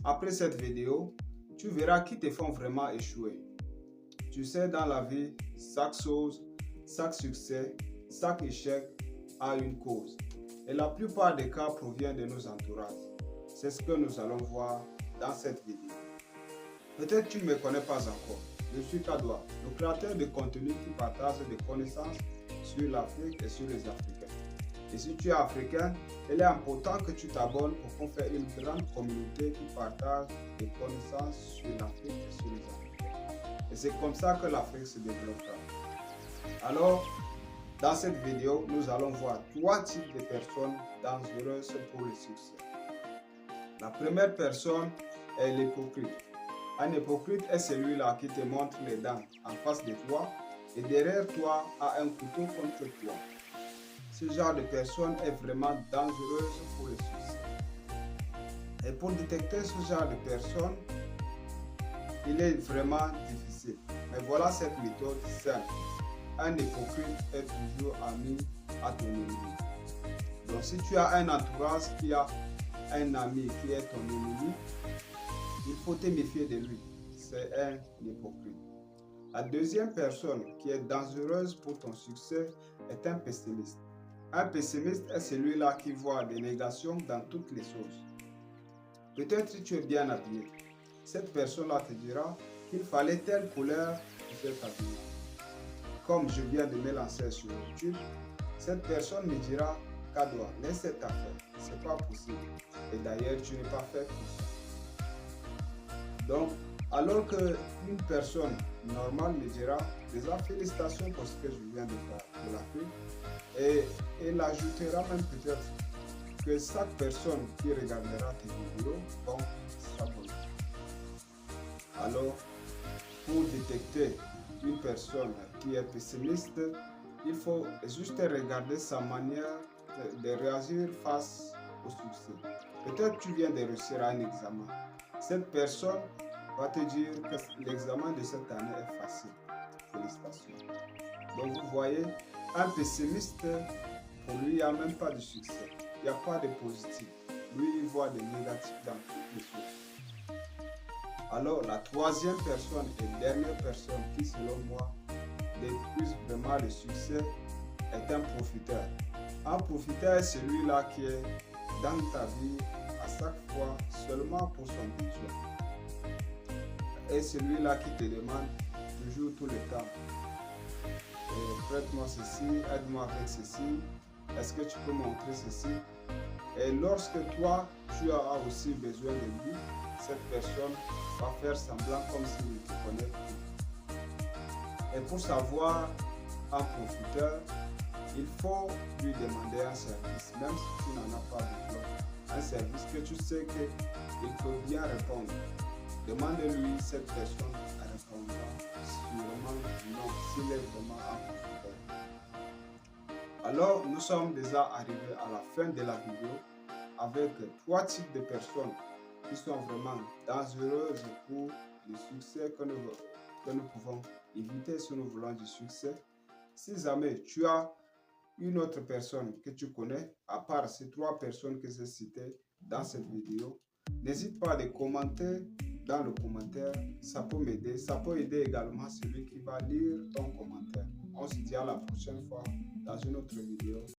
après cette vidéo, tu verras qui te font vraiment échouer. Tu sais, dans la vie, chaque chose, chaque succès, chaque échec a une cause. Et la plupart des cas proviennent de nos entourages. C'est ce que nous allons voir dans cette vidéo. Peut-être tu ne me connais pas encore. Je suis Kadoua, le créateur de contenu qui partage des connaissances sur l'Afrique et sur les Africains. Et si tu es africain, il est important que tu t'abonnes pour qu'on fasse une grande communauté qui partage des connaissances sur l'Afrique et sur les Africains. Et c'est comme ça que l'Afrique se développera. Alors, dans cette vidéo, nous allons voir 3 types de personnes dangereuses pour le succès. La première personne est l'hypocrite. Un hypocrite est celui-là qui te montre les dents en face de toi et derrière toi a un couteau contre toi. Ce genre de personne est vraiment dangereuse pour le succès. Et pour détecter ce genre de personne, il est vraiment difficile. Mais voilà cette méthode simple. Un hypocrite est toujours ami à ton ennemi. Donc si tu as un entourage qui a un ami qui est ton ennemi, il faut te méfier de lui. C'est un hypocrite. La deuxième personne qui est dangereuse pour ton succès est un pessimiste. Un pessimiste est celui-là qui voit des négations dans toutes les choses. Peut-être si tu es bien habillé, cette personne-là te dira qu'il fallait telle couleur pour cet habillé. Comme je viens de me lancer sur YouTube, cette personne me dira Kadoua, laisse cette affaire, c'est pas possible. Et d'ailleurs, tu n'es pas fait pour ça. Donc, alors qu'une personne normale me dira déjà félicitations pour ce que je viens de faire pour l'Afrique, et elle ajoutera même peut-être que chaque personne qui regardera tes vidéos vont s'abonner. Alors, pour détecter une personne qui est pessimiste, il faut juste regarder sa manière de réagir face au succès. Peut-être tu viens de réussir un examen. Cette personne va te dire que l'examen de cette année est facile. Félicitations. Donc vous voyez, un pessimiste, pour lui, il n'y a même pas de succès. Il n'y a pas de positif. Lui, il voit des négatifs dans toutes les choses. Alors, la troisième personne et dernière personne qui, selon moi, détruit vraiment le succès est un profiteur. Un profiteur est celui-là qui est dans ta vie à chaque fois seulement pour son besoin. Et celui-là qui te demande toujours tout le temps. Prête-moi ceci, aide-moi avec ceci, est-ce que tu peux montrer ceci? Et lorsque toi, tu as aussi besoin de lui, cette personne va faire semblant comme s'il te connaît tout. Et pour savoir un profiteur, il faut lui demander un service, même si tu n'en as pas besoin. Un service que tu sais qu'il peut bien répondre. Demande-lui cette personne à répondre sûrement non, s'il est vraiment un profiteur. Alors, nous sommes déjà arrivés à la fin de la vidéo avec 3 types de personnes qui sont vraiment dangereuses pour le succès que nous pouvons éviter si nous voulons du succès. Si jamais tu as une autre personne que tu connais, à part ces 3 personnes que j'ai citées dans cette vidéo, n'hésite pas à commenter dans le commentaire, ça peut m'aider, ça peut aider également celui qui va lire ton commentaire. On se dit à la prochaine fois dans une autre vidéo.